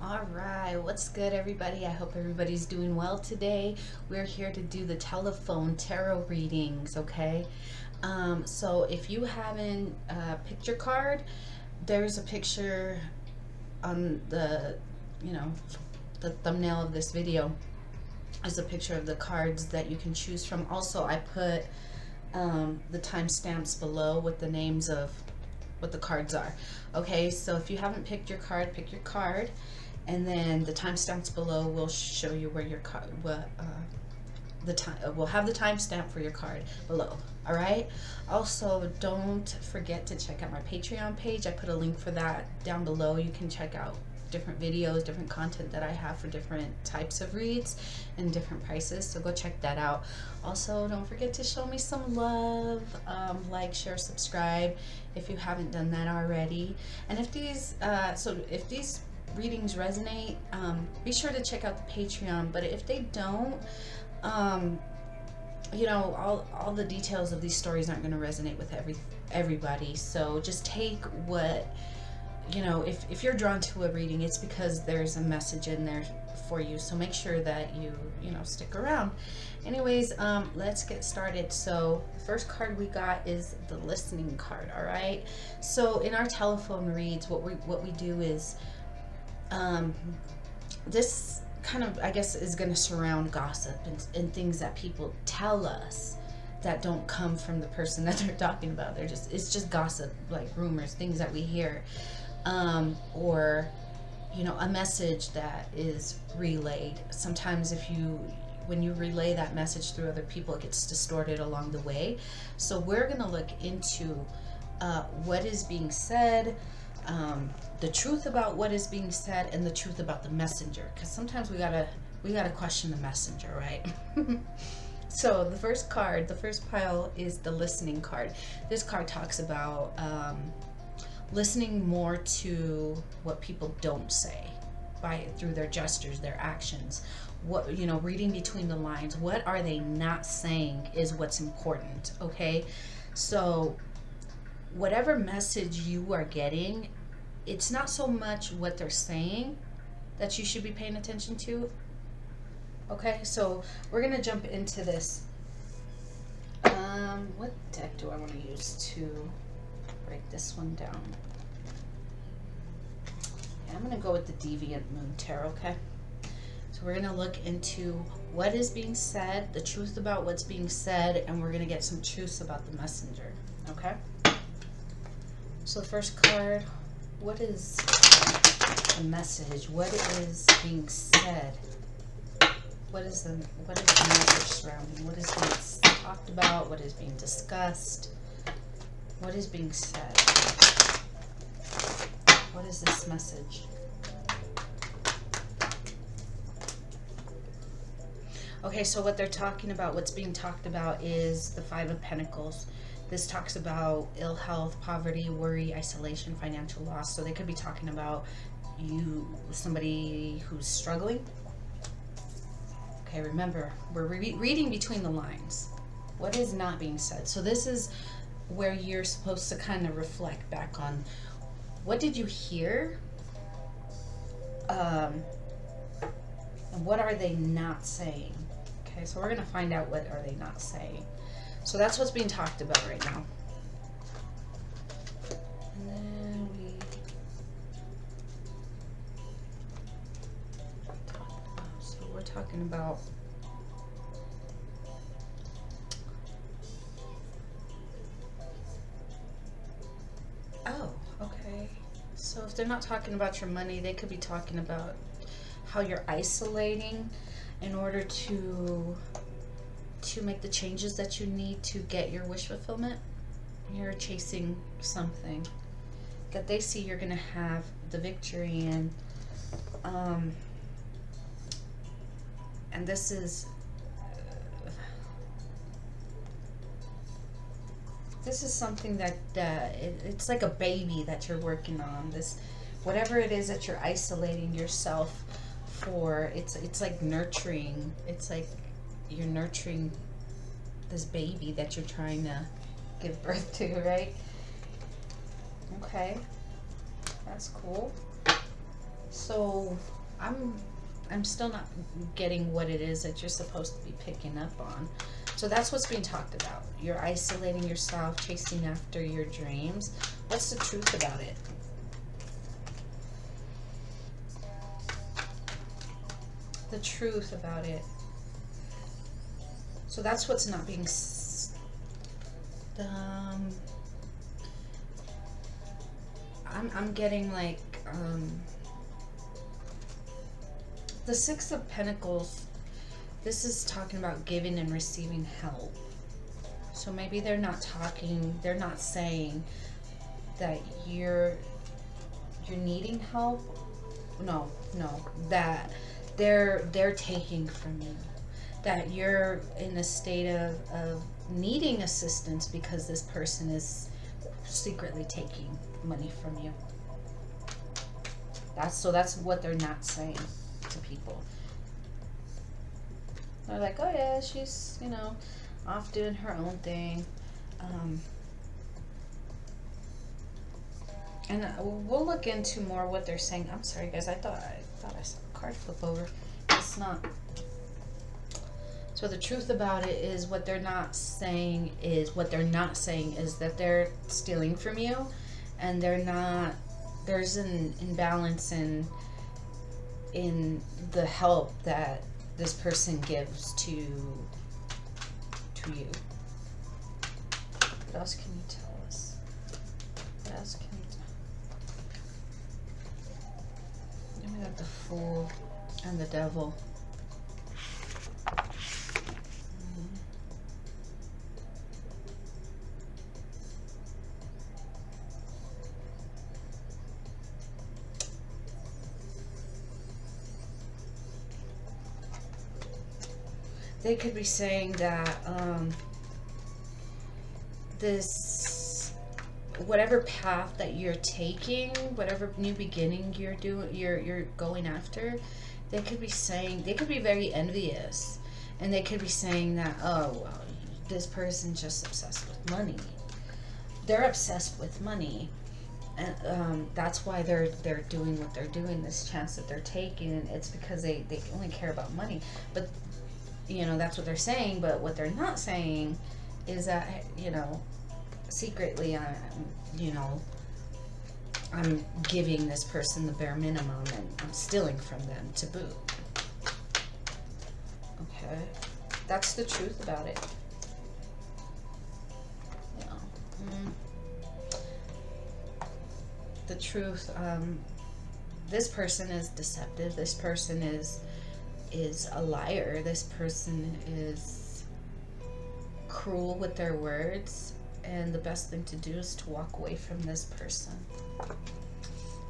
All right, what's good, everybody? I hope everybody's doing well today. We're here to do the telephone tarot readings, okay? So if you haven't picked your card, there's a picture on the, the thumbnail of this video. Is a picture of the cards that you can choose from. Also, I put the timestamps below with the names of what the cards are. Okay, so if you haven't picked your card, pick your card, and then the timestamps below will show you where your card, we'll have the timestamp for your card below. All right. Also, don't forget to check out my Patreon page. I put a link for that down below. You can check out different videos, different content that I have for different types of reads and different prices, so go check that out. Also, don't forget to show me some love, like, share, subscribe if you haven't done that already. And if these if these readings resonate, be sure to check out the Patreon. But if they don't, all the details of these stories aren't going to resonate with everybody, so just take what, if you're drawn to a reading, it's because there's a message in there for you. So make sure that you stick around. Anyways, let's get started. So the first card we got is the listening card. All right. So in our telephone reads, what we do is, this kind of, I guess, is going to surround gossip and things that people tell us that don't come from the person that they're talking about. It's just gossip, like rumors, things that we hear. Or a message that is relayed. Sometimes when you relay that message through other people, it gets distorted along the way. So we're going to look into what is being said, the truth about what is being said, and the truth about the messenger, because sometimes we gotta question the messenger, right? So the first pile is the listening card. This card talks about listening more to what people don't say through their gestures, their actions. What, reading between the lines. What are they not saying is what's important, okay? So whatever message you are getting, it's not so much what they're saying that you should be paying attention to. Okay, so we're gonna jump into this. What deck do I want to use to break this one down? I'm going to go with the Deviant Moon Tarot, okay? So we're going to look into what is being said, the truth about what's being said, and we're going to get some truths about the messenger, okay? So the first card, what is the message? What is being said? What is the message surrounding? What is being talked about? What is being discussed? What is being said? What is this message? Okay, so what they're talking about, what's being talked about, is the Five of Pentacles. This talks about ill health, poverty, worry, isolation, financial loss. So they could be talking about somebody who's struggling. Okay, remember, we're reading between the lines. What is not being said? So this is where you're supposed to kind of reflect back on, what did you hear? And what are they not saying? Okay, so we're going to find out what are they not saying. So that's what's being talked about right now. And then we're talking about so if they're not talking about your money, they could be talking about how you're isolating in order to make the changes that you need to get your wish fulfillment. You're chasing something that they see you're going to have the victory in. And this is something that it's like a baby that you're working on. This, whatever it is that you're isolating yourself for, it's like nurturing. It's like you're nurturing this baby that you're trying to give birth to, right? Okay, that's cool. So I'm still not getting what it is that you're supposed to be picking up on. So that's what's being talked about. You're isolating yourself, chasing after your dreams. What's the truth about it? The truth about it. So that's what's not being I'm getting like the Six of Pentacles. This is talking about giving and receiving help. So maybe they're not saying that you're needing help. No, that they're taking from you. That you're in a state of needing assistance because this person is secretly taking money from you. That's what they're not saying to people. They're like, oh yeah, she's, you know, off doing her own thing. And we'll look into more what they're saying. I'm sorry guys, I thought I saw a card flip over. It's not. So the truth about it is what they're not saying is that they're stealing from you, and there's an imbalance in the help that this person gives to you. What else can you tell us? What else can you tell? Then we got the Fool and the Devil. They could be saying that this, whatever path that you're taking, whatever new beginning you're going after, they could be very envious, and they could be saying that, oh well, this person's just obsessed with money. They're obsessed with money, and that's why they're doing what they're doing. This chance that they're taking, it's because they only care about money. But you know, that's what they're saying, but what they're not saying is that, you know, secretly, I'm giving this person the bare minimum and I'm stealing from them to boot. Okay, that's the truth about it. You know, the truth. This person is deceptive. This person is a liar. This person is cruel with their words, and the best thing to do is to walk away from this person,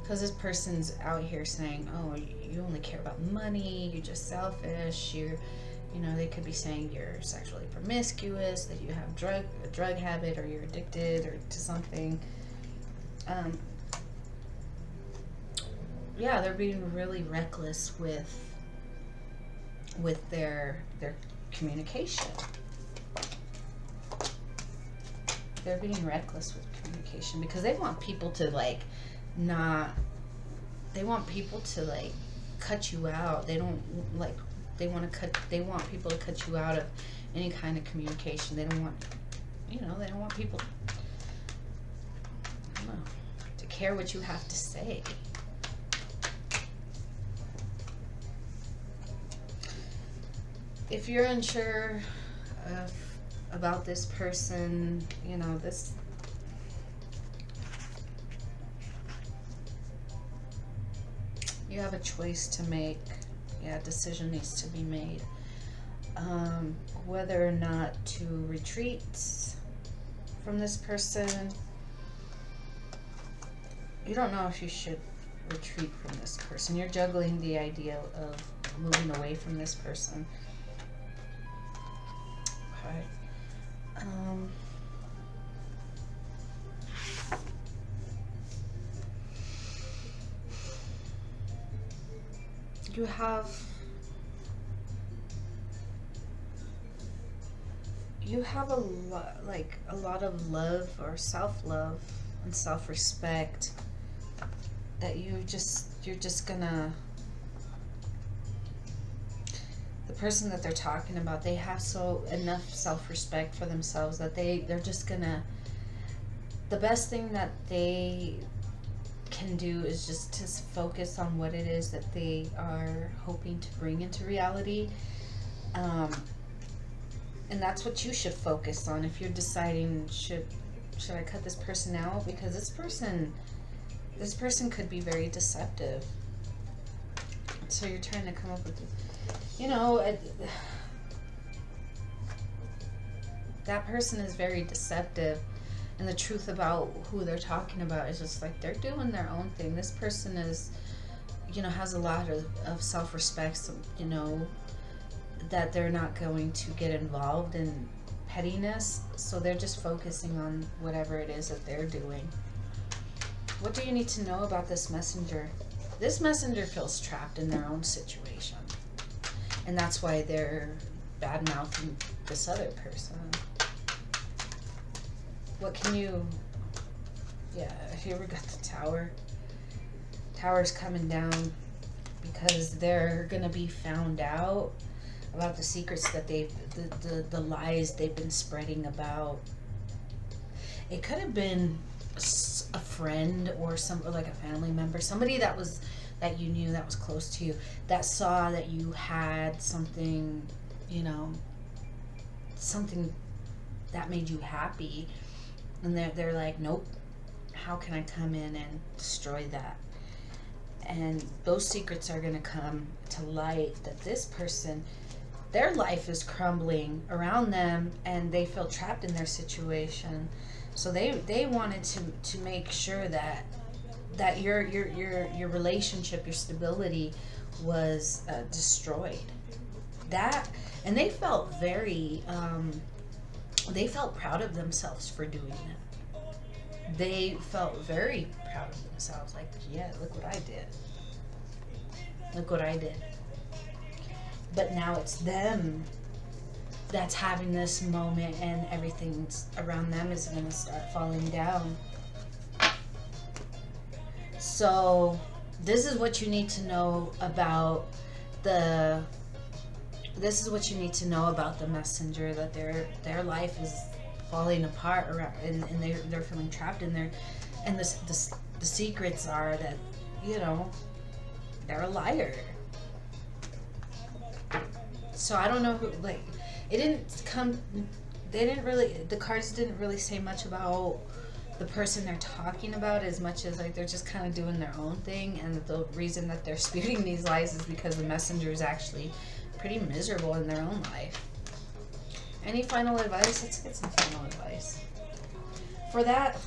because this person's out here saying, oh, you only care about money, you're just selfish, you know, they could be saying you're sexually promiscuous, that you have a drug habit, or you're addicted or to something. Yeah, they're being really reckless with their communication. They're being reckless with communication because they want people to cut you out. They want people to cut you out of any kind of communication. They don't want people, I don't know, to care what you have to say. If you're unsure about this person, you know, you have a choice to make. Yeah, a decision needs to be made. Whether or not to retreat from this person. You don't know if you should retreat from this person. You're juggling the idea of moving away from this person. Okay. You have a lot of love or self-love and self-respect that you're just gonna the person that they're talking about, they have enough self-respect for themselves that they're just gonna, the best thing that they can do is just to focus on what it is that they are hoping to bring into reality. And that's what you should focus on if you're deciding, should I cut this person out? Because this person could be very deceptive. So you're trying to come up with, that person is very deceptive. And the truth about who they're talking about is just like, they're doing their own thing. This person is, has a lot of self-respect, so, that they're not going to get involved in pettiness. So they're just focusing on whatever it is that they're doing. What do you need to know about this messenger? This messenger feels trapped in their own situation. And that's why they're bad-mouthing this other person. What can you... Yeah, here we got the Tower. Tower's coming down because they're going to be found out about the secrets that the lies they've been spreading about. It could have been a friend or like a family member, somebody that you knew, that was close to you, that saw that you had something, something that made you happy, and they're like, nope, how can I come in and destroy that? And those secrets are going to come to light, that this person, their life is crumbling around them and they feel trapped in their situation. So they wanted to make sure that your relationship, your stability was destroyed. And they felt they felt proud of themselves for doing that. They felt very proud of themselves. Like, yeah, look what I did. Look what I did. But now it's them that's having this moment, and everything around them is going to start falling down. So this is what you need to know about the messenger, that their life is falling apart around, and they're feeling trapped in there. And the secrets are that, they're a liar. So I don't know who, like, the cards didn't really say much about the person they're talking about, as much as like they're just kind of doing their own thing, and the reason that they're spewing these lies is because the messenger is actually pretty miserable in their own life. Any final advice? Let's get some final advice. For that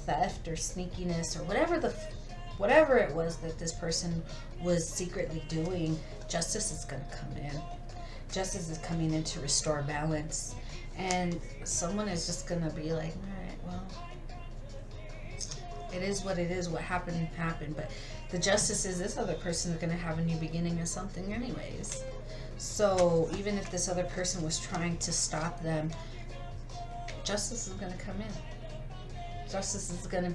theft or sneakiness or whatever it was that this person was secretly doing, justice is going to come in. Justice is coming in to restore balance. And someone is just going to be like, all right, well, it is what it is. What happened, happened. But the justice is, this other person is going to have a new beginning or something anyways. So even if this other person was trying to stop them, justice is going to come in. Justice is going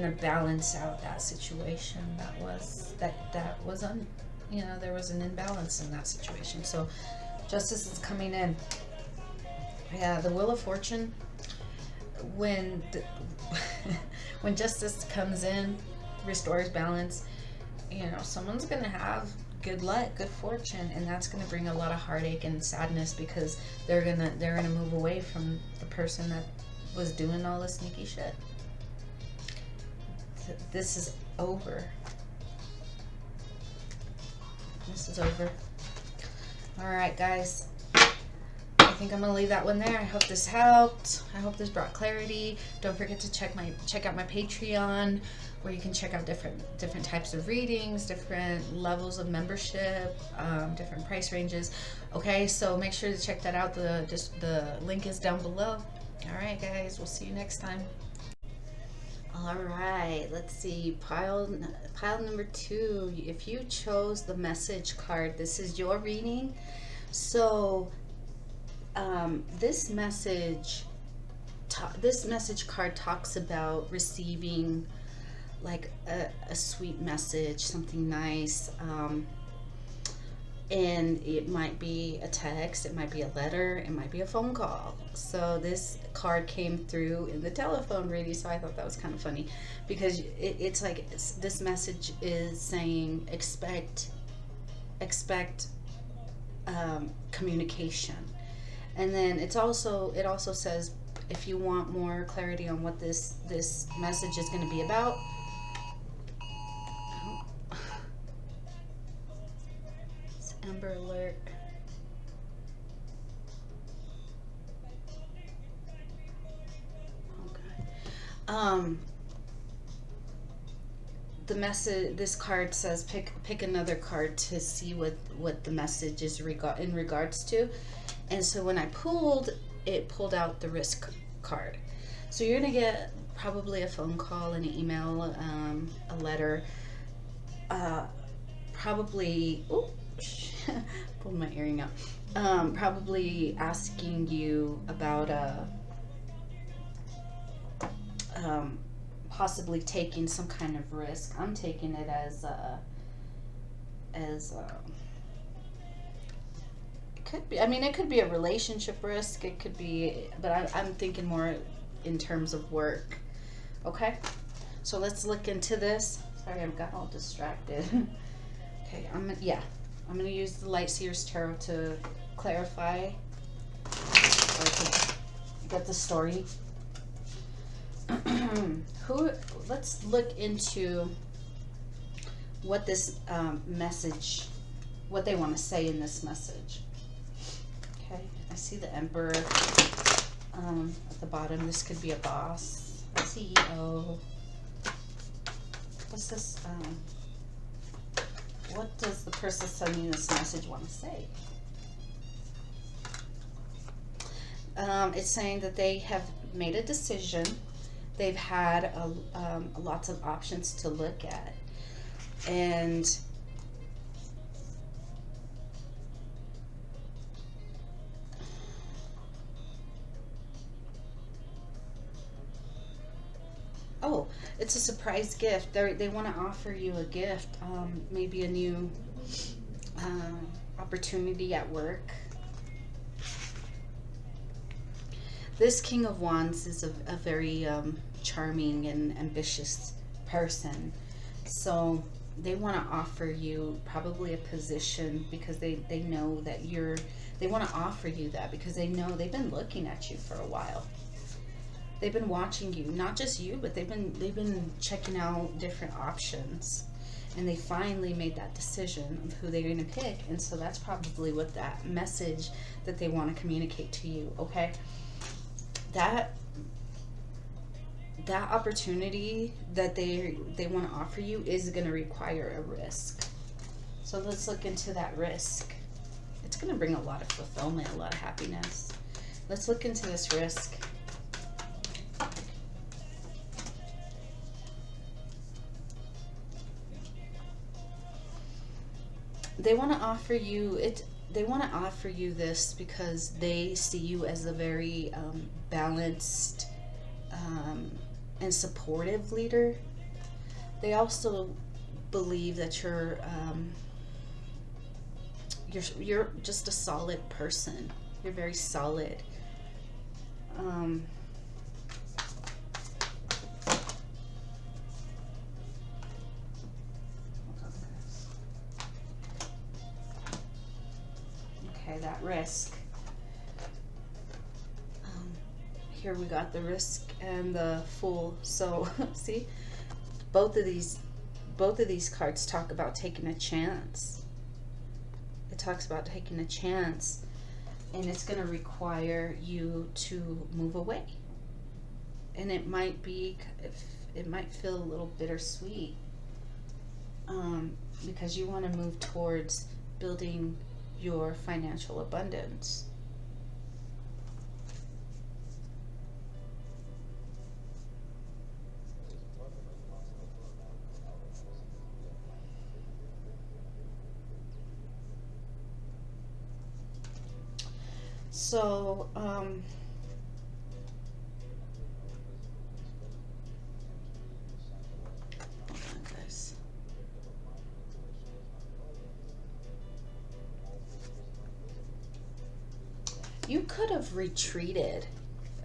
to balance out that situation that was there was an imbalance in that situation. So justice is coming in. Yeah, the Wheel of Fortune, when justice comes in, restores balance, someone's going to have good luck, good fortune, and that's going to bring a lot of heartache and sadness, because they're going to move away from the person that was doing all the sneaky shit. This is over. This is over. Alright, guys. I think I'm going to leave that one there. I hope this helped. I hope this brought clarity. Don't forget to check out my Patreon, where you can check out different types of readings, different levels of membership, different price ranges. Okay, so make sure to check that out. The link is down below. Alright, guys. We'll see you next time. Alright, let's see, pile number 2. If you chose the message card, this is your reading. So this message card talks about receiving like a sweet message, something nice. And it might be a text, it might be a letter, it might be a phone call. So this card came through in the telephone reading, so I thought that was kind of funny, because it's like this message is saying expect communication. And then it also says, if you want more clarity on what this message is going to be about, Amber Alert. Okay. The message. This card says pick another card to see what the message is in regards to. And so when I pulled, it pulled out the risk card. So you're gonna get probably a phone call, an email, a letter, probably. Oh. Pulled my earring out. Probably asking you about possibly taking some kind of risk. I'm taking it as it could be. I mean, it could be a relationship risk. It could be, but I'm thinking more in terms of work. Okay, so let's look into this. Sorry, I got all distracted. Okay, I'm gonna use the Light Seers Tarot to clarify or to get the story. Let's look into what this message, what they want to say in this message. Okay, I see the Emperor at the bottom. This could be a boss, a CEO. What's this? What does the person sending this message want to say? It's saying that they have made a decision. They've had lots of options to look at. And oh, it's a surprise gift. They want to offer you a gift, maybe a new opportunity at work. This King of Wands is a very charming and ambitious person. So they want to offer you probably a position because they know that they want to offer you that because they know they've been looking at you for a while. They've been watching you, not just you, but they've been checking out different options, and they finally made that decision of who they're going to pick. And so that's probably what that message that they want to communicate to you. Okay, that opportunity that they want to offer you is going to require a risk. So let's look into that risk. It's going to bring a lot of fulfillment, a lot of happiness. Let's look into this risk. They want to offer you it. They want to offer you this because they see you as a very balanced and supportive leader. They also believe that you're just a solid person. You're very solid. Okay, that risk. Here we got the risk and the Fool. So see, both of these cards talk about taking a chance. It talks about taking a chance, and it's going to require you to move away. And it might feel a little bittersweet, because you want to move towards building your financial abundance. So, You could have retreated.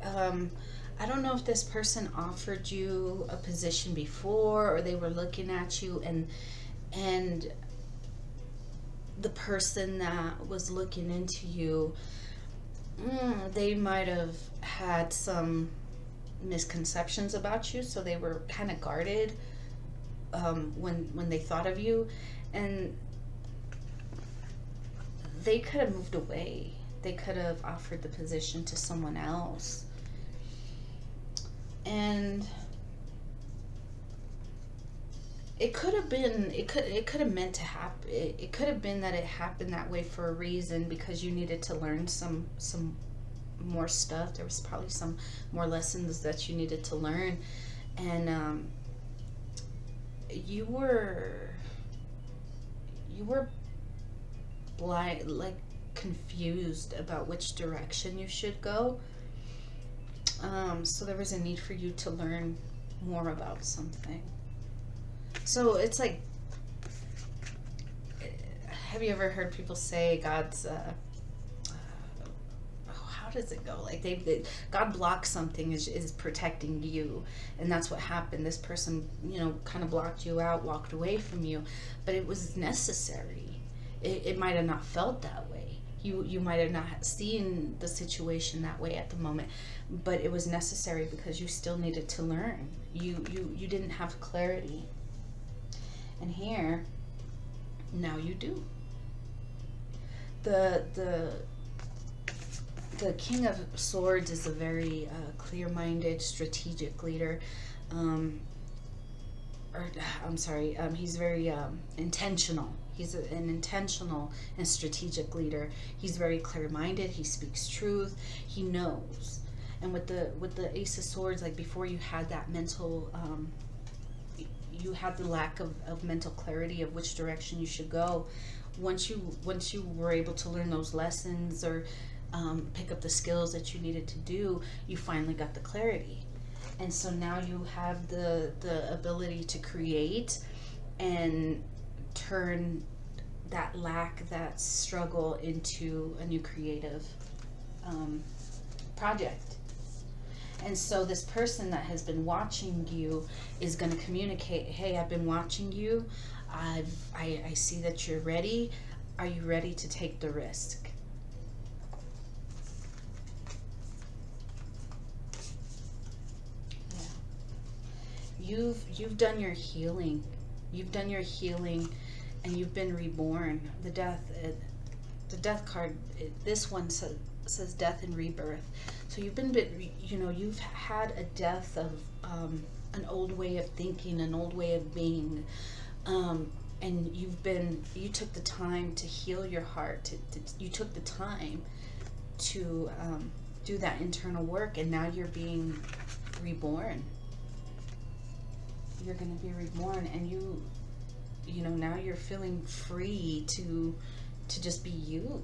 I don't know if this person offered you a position before, or they were looking at you, and the person that was looking into you, they might have had some misconceptions about you, so they were kind of guarded when they thought of you, and they could have moved away. They could have offered the position to someone else, and it could have been, it could have meant to happen. It could have been that it happened that way for a reason, because you needed to learn some more stuff. There was probably some more lessons that you needed to learn, and you were blind, like confused about which direction you should go. So there was a need for you to learn more about something. So it's like, have you ever heard people say God's how does it go? Like God blocks something, is protecting you, and that's what happened. This person, kind of blocked you out, walked away from you, but it was necessary. It might have not felt that way. You might have not seen the situation that way at the moment, but it was necessary because you still needed to learn. You didn't have clarity, and here, now you do. The King of Swords is a very clear-minded, strategic leader. He's very intentional. He's an intentional and strategic leader. He's very clear-minded. He speaks truth. He knows. And with the Ace of Swords, like before, you had that mental, you had the lack of mental clarity of which direction you should go. Once you were able to learn those lessons, or pick up the skills that you needed to do, you finally got the clarity. And so now you have the ability to create and turn that lack, that struggle, into a new creative project. And so this person that has been watching you is going to communicate, hey, I've been watching you. I see that you're ready. Are you ready to take the risk? You've done your healing. You've done your healing, and you've been reborn. The death card, this one says death and rebirth. So you've you've had a death of an old way of thinking, an old way of being, and you took the time to heal your heart. You took the time to do that internal work, and now you're being reborn. You're going to be reborn, and now you're feeling free to just be you.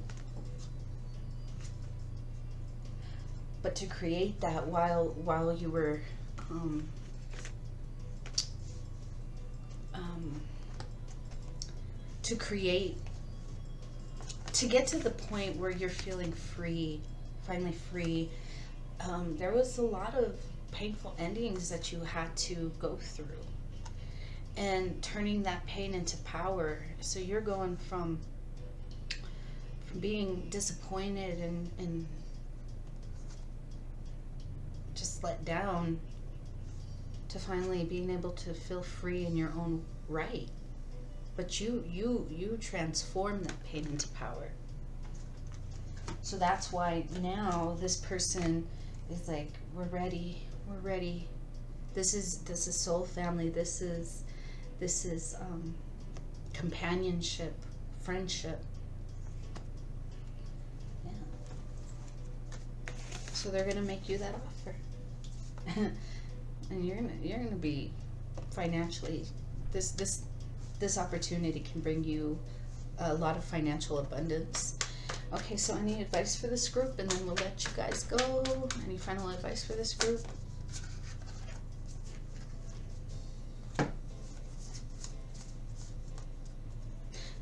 But to create that while you were to get to the point where you're feeling free, finally free, there was a lot of painful endings that you had to go through, and turning that pain into power. So you're going from being disappointed and just let down to finally being able to feel free in your own right. But you transform that pain into power. So that's why now this person is like, we're ready. This is soul family. This is companionship, friendship. Yeah. So they're gonna make you that offer, and you're gonna be financially. This opportunity can bring you a lot of financial abundance. Okay, so any advice for this group, and then we'll let you guys go. Any final advice for this group?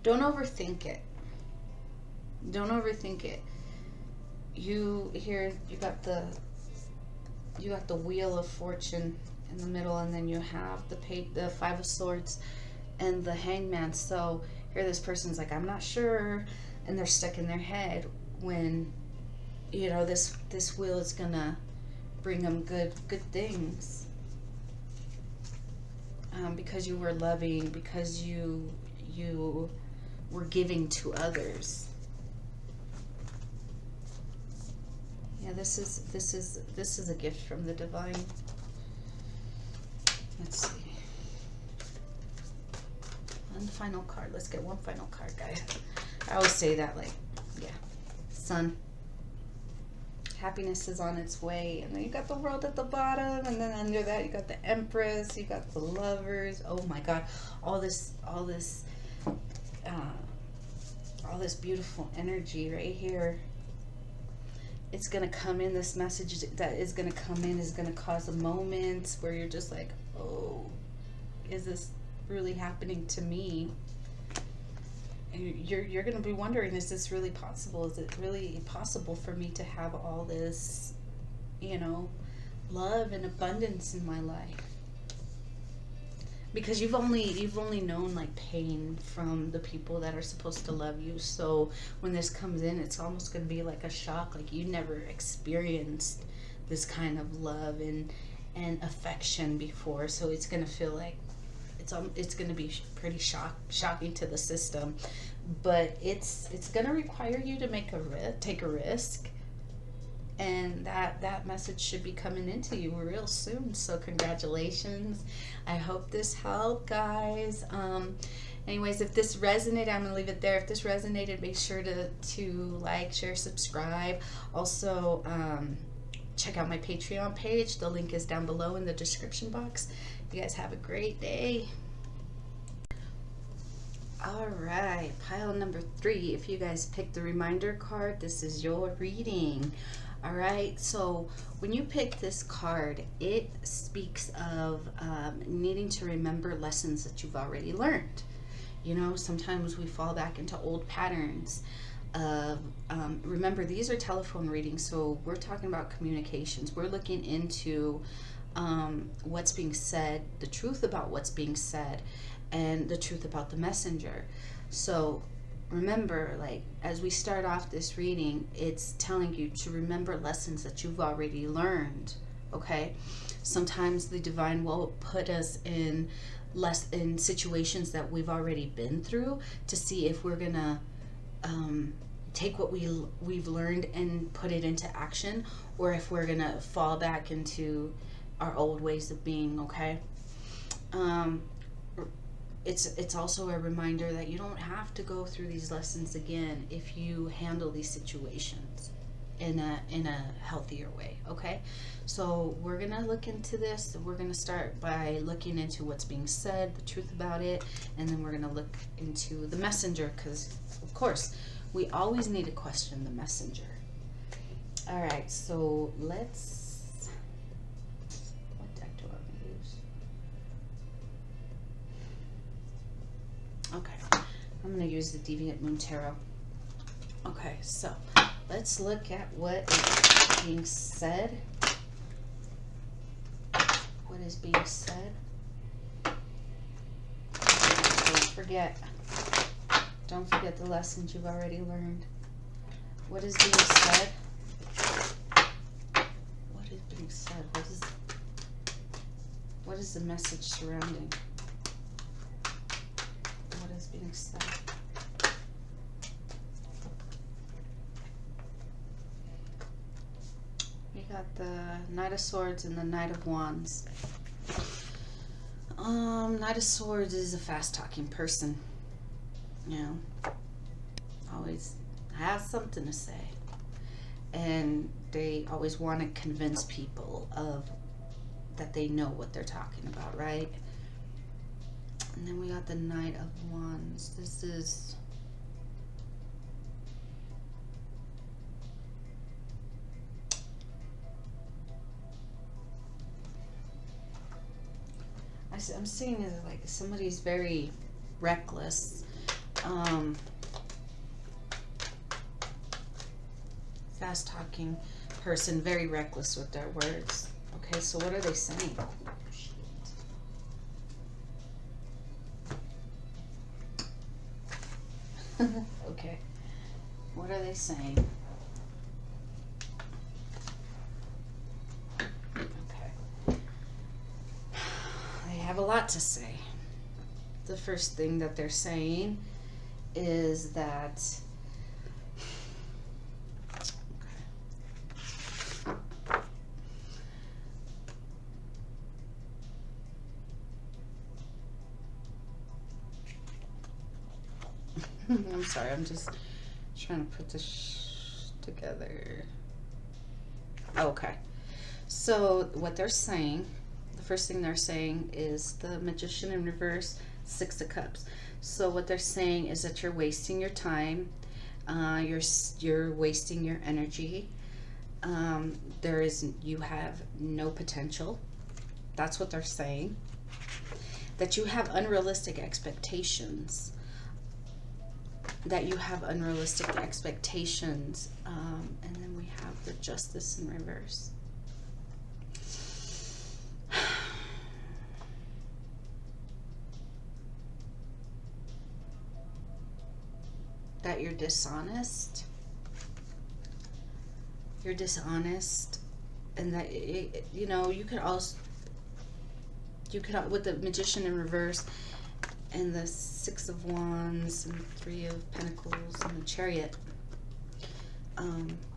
Don't overthink it. Don't overthink it. you got the Wheel of Fortune in the middle, and then you have the Five of Swords and the Hangman. So here this person's like, I'm not sure, and they're stuck in their head when, you know, this wheel is gonna bring them good things, because you were loving, because you were giving to others. Yeah, this is a gift from the divine. Let's see. One final card. Let's get one final card, guys. I always say that, like, yeah. Sun. Happiness is on its way. And then you got the World at the bottom, and then under that you got the Empress, you got the Lovers. Oh my God. All this beautiful energy right here. It's going to come in, this message that is going to come in is going to cause a moment where you're just like, oh, is this really happening to me? And you're going to be wondering, is this really possible? Is it really possible for me to have all this, you know, love and abundance in my life? Because you've only known like pain from the people that are supposed to love you. So when this comes in, it's almost going to be like a shock. Like you never experienced this kind of love and affection before. So it's going to feel like it's going to be pretty shocking to the system. But it's going to require you to take a risk. And that message should be coming into you real soon. So congratulations. I hope this helped, guys. Anyways, if this resonated, I'm gonna leave it there. If this resonated, make sure to like, share, subscribe. Also, check out my Patreon page. The link is down below in the description box. You guys have a great day. All right, pile number 3. If you guys picked the reminder card, this is your reading. All right, so when you pick this card, it speaks of needing to remember lessons that you've already learned. You know, sometimes we fall back into old patterns of, remember, these are telephone readings, so we're talking about communications. We're looking into what's being said, the truth about what's being said, and the truth about the messenger. So remember, like, as we start off this reading, it's telling you to remember lessons that you've already learned, okay? Sometimes the divine will put us in situations that we've already been through to see if we're gonna take what we've learned and put it into action, or if we're gonna fall back into our old ways of being, okay? It's also a reminder that you don't have to go through these lessons again if you handle these situations in a healthier way, okay? So we're gonna look into this. We're gonna start by looking into what's being said, the truth about it, and then we're gonna look into the messenger, because of course we always need to question the messenger. All right, so what deck do I want to use? Okay, I'm going to use the Deviant Moon Tarot. Okay, so let's look at what is being said. What is being said? Don't forget the lessons you've already learned. What is being said? What is being said? What is the message surrounding? What is being said? We got the Knight of Swords and the Knight of Wands. Knight of Swords is a fast-talking person. You know, always has something to say. And they always want to convince people that they know what they're talking about, right? And then we got the Knight of Wands. This is... I'm seeing it like somebody's very reckless. fast talking person, very reckless with their words. Okay, so what are they saying? Okay, what are they saying? Okay, they have a lot to say. The first thing that they're saying is that I'm sorry, I'm just trying to put this together. Okay. So what they're saying, the first thing they're saying is the Magician in reverse, Six of Cups. So what they're saying is that you're wasting your time, you're wasting your energy. You have no potential. That's what they're saying. That you have unrealistic expectations. And then we have the Justice in reverse. That you're dishonest. And that you could with the Magician in reverse and the Six of Wands and Three of Pentacles and the Chariot,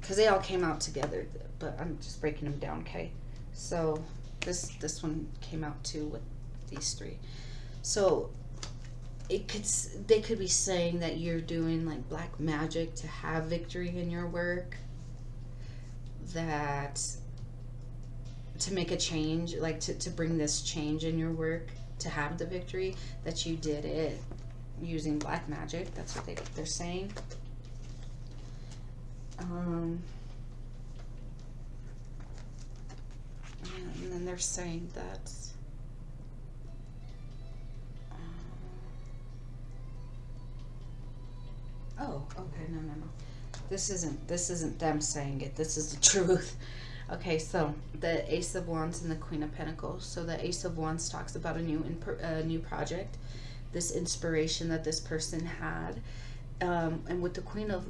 because they all came out together, but I'm just breaking them down. Okay, so this one came out too with these three. So they could be saying that you're doing like black magic to have victory in your work, that to make a change, like to bring this change in your work, to have the victory, that you did it using black magic. That's what they're saying. And then they're saying that oh, okay, no. This isn't them saying it. This is the truth. Okay, so the Ace of Wands and the Queen of Pentacles. So the Ace of Wands talks about a new project, this inspiration that this person had, and with the Queen of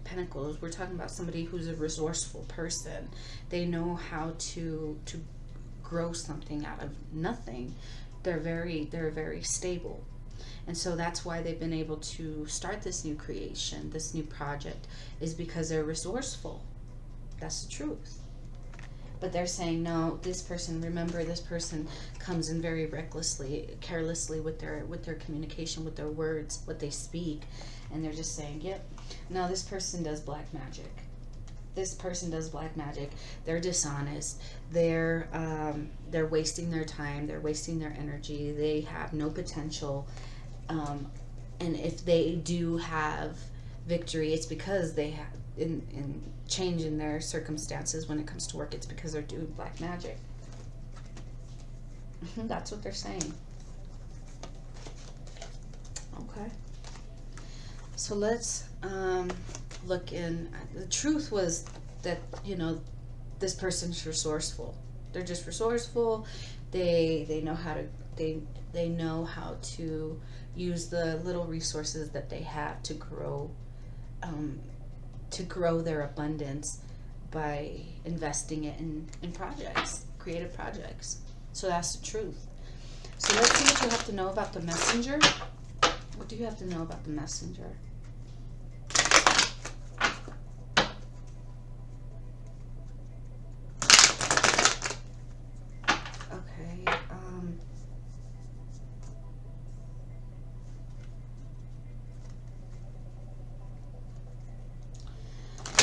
Pentacles, we're talking about somebody who's a resourceful person. They know how to grow something out of nothing. They're very stable. And so that's why they've been able to start this new creation, this new project, is because they're resourceful. That's the truth. But they're saying, no, this person comes in very recklessly, carelessly with their communication, with their words, what they speak. And they're just saying, yep, no, this person does black magic. They're dishonest. They're wasting their time. They're wasting their energy. They have no potential. And if they do have victory, it's because they have in changing their circumstances when it comes to work. It's because they're doing black magic. That's what they're saying. Okay. So let's look in. The truth was that, this person's resourceful. They're just resourceful. They know how to they know how to use the little resources that they have to grow their abundance by investing it in projects, creative projects. So that's the truth. So let's see what you have to know about the Messenger. What do you have to know about the Messenger? Okay.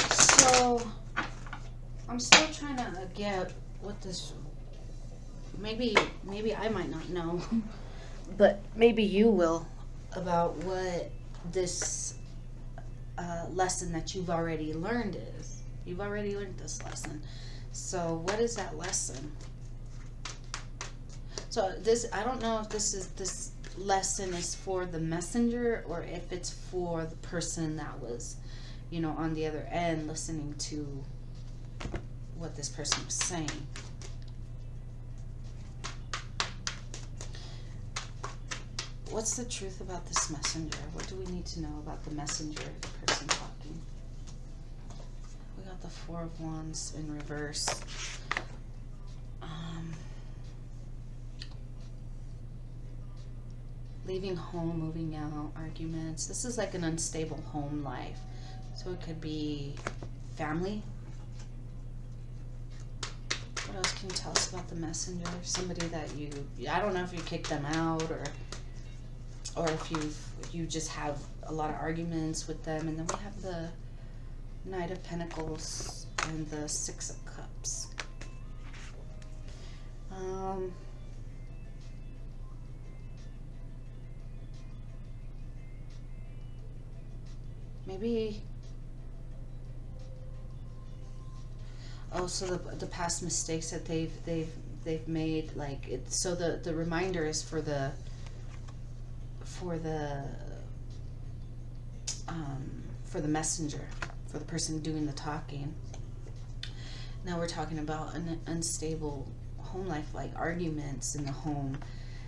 So I'm still trying to get what this. Maybe I might not know, but maybe you will, about what this lesson that you've already learned is. You've already learned this lesson. So what is that lesson? So I don't know if this lesson is for the messenger or if it's for the person that was you know, on the other end, listening to what this person was saying. What's the truth about this messenger? What do we need to know about the messenger, the person talking? We got the Four of Wands in reverse. Leaving home, moving out, arguments. This is like an unstable home life. So it could be family. What else can you tell us about the messenger? Somebody that I don't know if you kicked them out, or if you just have a lot of arguments with them. And then we have the Knight of Pentacles and the Six of Cups. Maybe. Oh, so the past mistakes that they've made, like it. So the reminder is for the messenger, for the person doing the talking. Now we're talking about an unstable home life, like arguments in the home.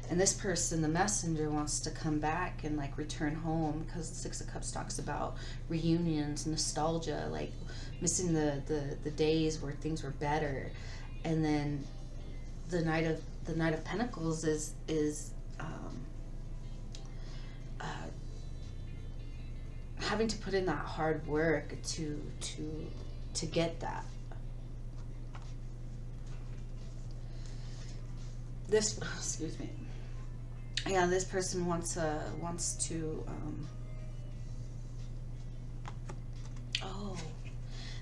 And this person, the messenger, wants to come back and like return home, because the Six of Cups talks about reunions, nostalgia, like missing the days where things were better. And then the Knight of Pentacles is having to put in that hard work to get that. This, excuse me. Yeah, this person wants to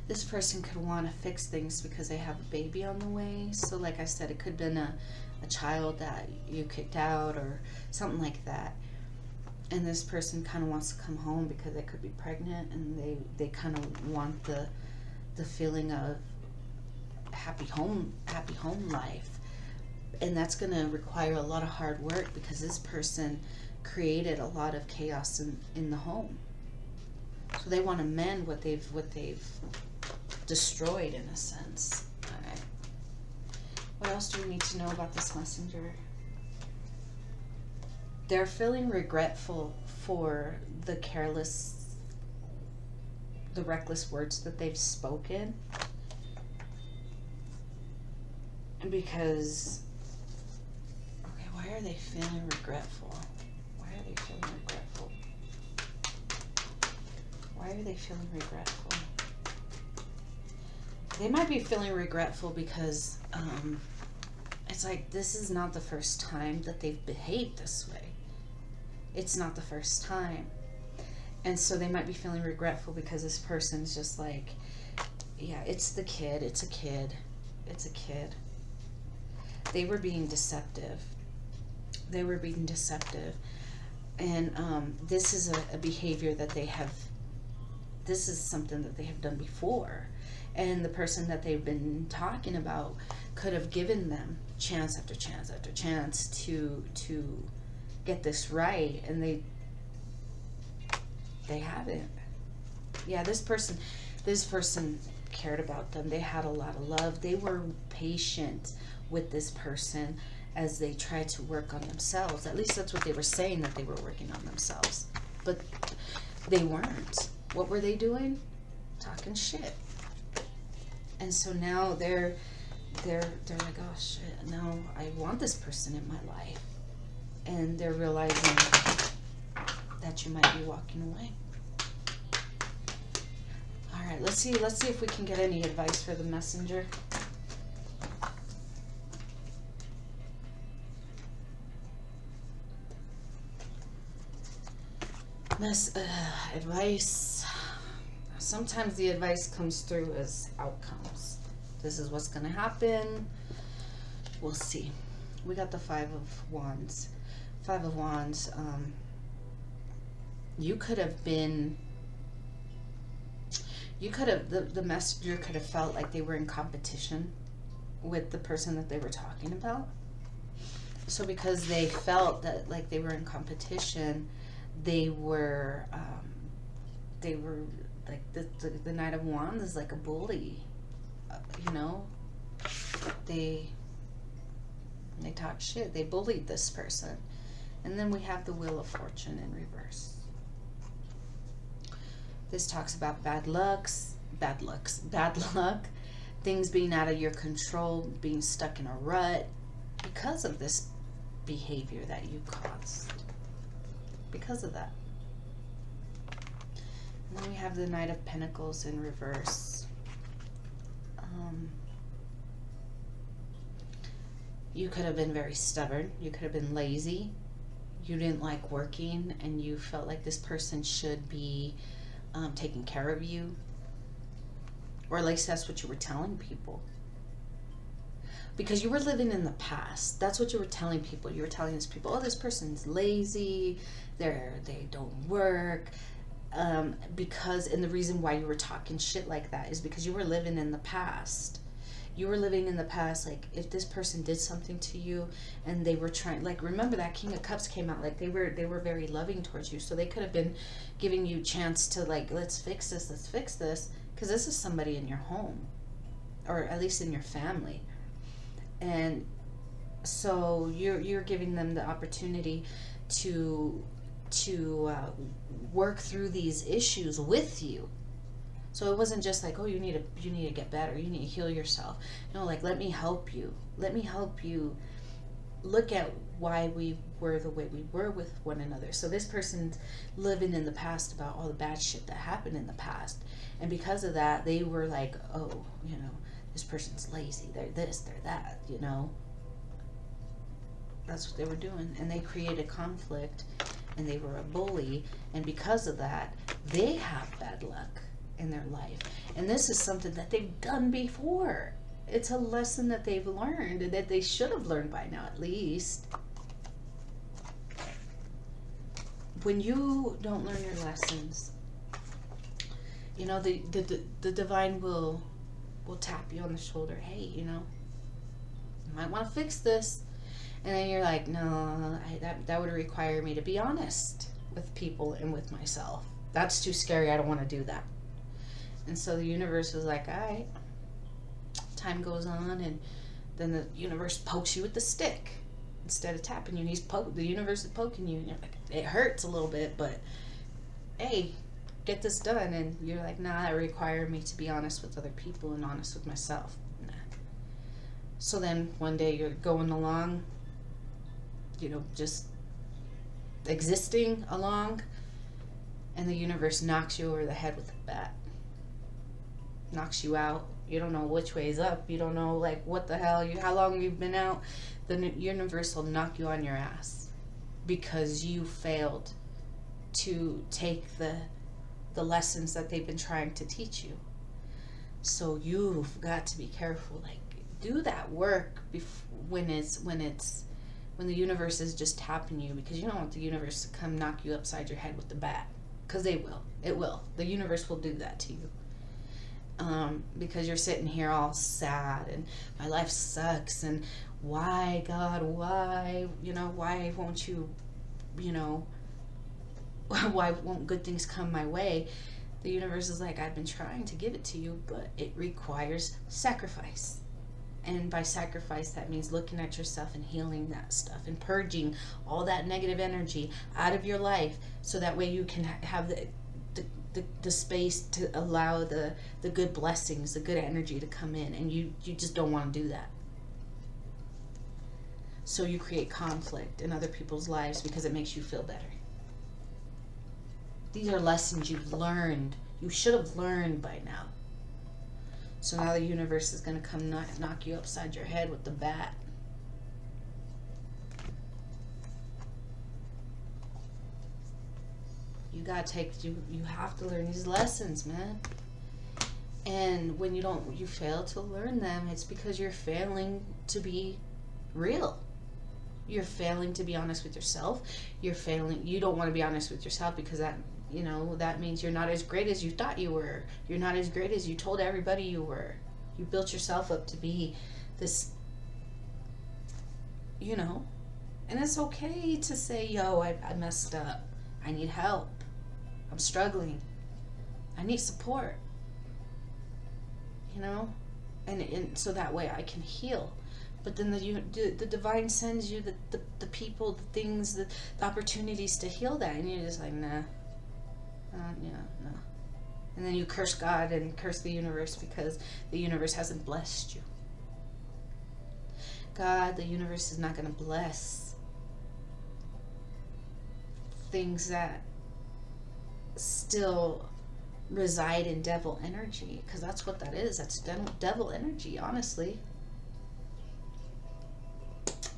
this person could want to fix things because they have a baby on the way. So like I said, it could have been a child that you kicked out or something like that. And this person kind of wants to come home because they could be pregnant, and they kind of want the feeling of happy home life. And that's going to require a lot of hard work, because this person created a lot of chaos in the home. So they want to mend what they've destroyed, in a sense. All right. What else do we need to know about this messenger? They're feeling regretful for the reckless words that they've spoken. Because, okay, why are they feeling regretful? Why are they feeling regretful? Why are they feeling regretful? They might be feeling regretful because it's like this is not the first time that they've behaved this way. It's not the first time. And so they might be feeling regretful because this person's just like, yeah, it's a kid. They were being deceptive. And this is a behavior that this is something that they have done before. And the person that they've been talking about could have given them chance after chance after chance to get this right, and they haven't. Yeah, this person cared about them. They had a lot of love. They were patient with this person as they tried to work on themselves. At least that's what they were saying, that they were working on themselves. But they weren't. What were they doing? Talking shit. And so now they're like, oh shit, now I want this person in my life. And they're realizing that you might be walking away. All right, let's see if we can get any advice for the messenger. Advice. Sometimes the advice comes through as outcomes. This is what's going to happen. We'll see. We got the Five of Wands. Five of Wands. You could have been. The messenger could have felt like they were in competition with the person that they were talking about. So because they felt that like they were in competition, they were like the Knight of Wands is like a bully. You know, they talk shit. They bullied this person. And then we have the Wheel of Fortune in reverse. This talks about bad luck, things being out of your control, being stuck in a rut because of this behavior that you caused. Because of that. And then we have the Knight of Pentacles in reverse. You could have been very stubborn. You could have been lazy. You didn't like working, and you felt like this person should be taking care of you. Or at least that's what you were telling people. Because you were living in the past. That's what you were telling people. You were telling these people, oh, this person's lazy. They don't work. And the reason why you were talking shit like that is because you were living in the past. You were living in the past, like, if this person did something to you and they were trying, like, remember that King of Cups came out, like, they were very loving towards you, so they could have been giving you a chance to, like, let's fix this, because this is somebody in your home, or at least in your family. And so you're giving them the opportunity to work through these issues with you. So it wasn't just like, oh, you need to get better, you need to heal yourself. No, like, let me help you. Let me help you look at why we were the way we were with one another. So this person's living in the past about all the bad shit that happened in the past. And because of that, they were like, oh, you know, this person's lazy, they're this, they're that, you know. That's what they were doing. And they created conflict, and they were a bully. And because of that, they have bad luck in their life. And this is something that they've done before. It's a lesson that they've learned, and that they should have learned by now, at least. When you don't learn your lessons, you know, the divine will tap you on the shoulder. Hey, you know, you might want to fix this. And then you're like, no, that would require me to be honest with people and with myself. That's too scary. I don't want to do that. And so the universe was like, all right. Time goes on, and then the universe pokes you with the stick instead of tapping you. The universe is poking you. And you're like, it hurts a little bit, but hey, get this done. And you're like, nah, that required me to be honest with other people and honest with myself. Nah. So then one day you're going along, you know, just existing along, and the universe knocks you over the head with a bat. Knocks you out. You don't know which way is up. You don't know, like, what the hell, how long you've been out. The universe will knock you on your ass because you failed to take the lessons that they've been trying to teach you. So you've got to be careful. Like, do that work when the universe is just tapping you, because you don't want the universe to come knock you upside your head with the bat, because they will. It will. The universe will do that to you. Because you're sitting here all sad and my life sucks, and why, God, why, you know, why won't you, you know, why won't good things come my way? The universe is like, I've been trying to give it to you, but it requires sacrifice. And by sacrifice, that means looking at yourself and healing that stuff and purging all that negative energy out of your life, so that way you can have the space to allow the good blessings, the good energy to come in, and you just don't want to do that. So you create conflict in other people's lives because it makes you feel better. These are lessons you've learned. You should have learned by now. So now the universe is going to come knock you upside your head with the bat. You have to learn these lessons, man. And when you fail to learn them, it's because you're failing to be real. You're failing to be honest with yourself. You don't want to be honest with yourself because that means you're not as great as you thought you were. You're not as great as you told everybody you were. You built yourself up to be this, you know. And it's okay to say, yo, I messed up. I need help. I'm struggling. I need support, you know, and so that way I can heal. But then the divine sends you the people, the things, the opportunities to heal that, and you're just like, nah, yeah, no. And then you curse God and curse the universe because the universe hasn't blessed you. God, the universe is not going to bless things that still reside in devil energy, because that's what that is. That's devil energy, honestly.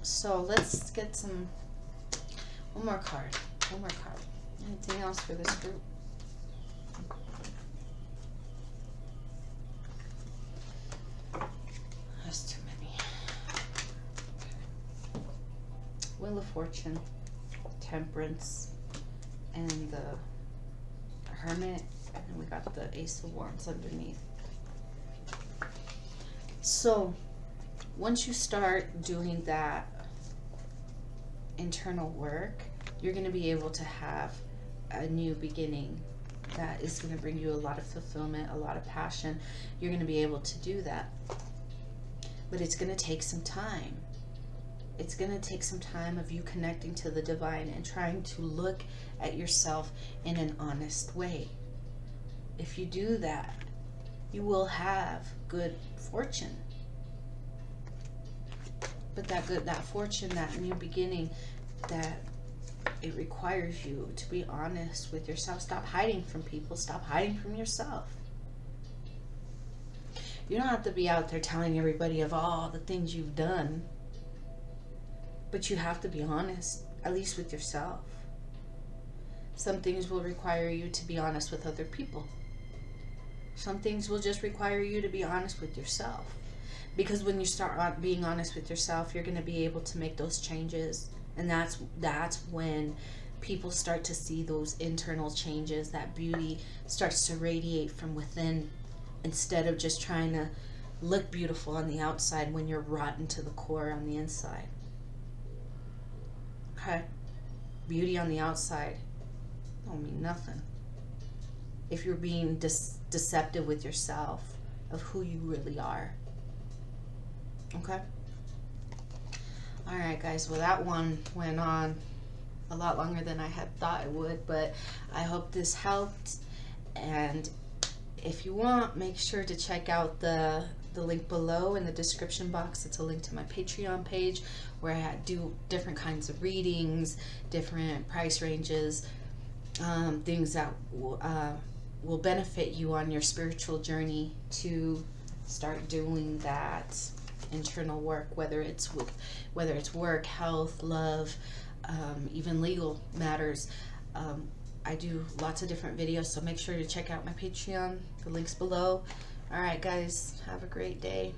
So let's get one more card. Anything else for this group? That's too many. Wheel of Fortune, Temperance, and the Hermit, and we got the Ace of Wands underneath. So once you start doing that internal work, you're going to be able to have a new beginning that is going to bring you a lot of fulfillment, a lot of passion. You're going to be able to do that. But it's going to take some time. It's going to take some time of you connecting to the divine and trying to look at yourself in an honest way. If you do that, you will have good fortune. But that fortune, that new beginning, that it requires you to be honest with yourself. Stop hiding from people. Stop hiding from yourself. You don't have to be out there telling everybody of all the things you've done. But you have to be honest, at least with yourself. Some things will require you to be honest with other people. Some things will just require you to be honest with yourself. Because when you start being honest with yourself, you're going to be able to make those changes. And that's when people start to see those internal changes. That beauty starts to radiate from within, instead of just trying to look beautiful on the outside when you're rotten to the core on the inside. Okay? Beauty on the outside don't mean nothing if you're being deceptive with yourself of who you really are. Okay? Alright guys, well that one went on a lot longer than I had thought it would, but I hope this helped. And if you want, make sure to check out the link below in the description box. It's a link to my Patreon page where I do different kinds of readings, different price ranges, things that will benefit you on your spiritual journey to start doing that internal work, whether it's work, health, love, even legal matters. I do lots of different videos, so make sure to check out my Patreon. The link's below. Alright guys, have a great day.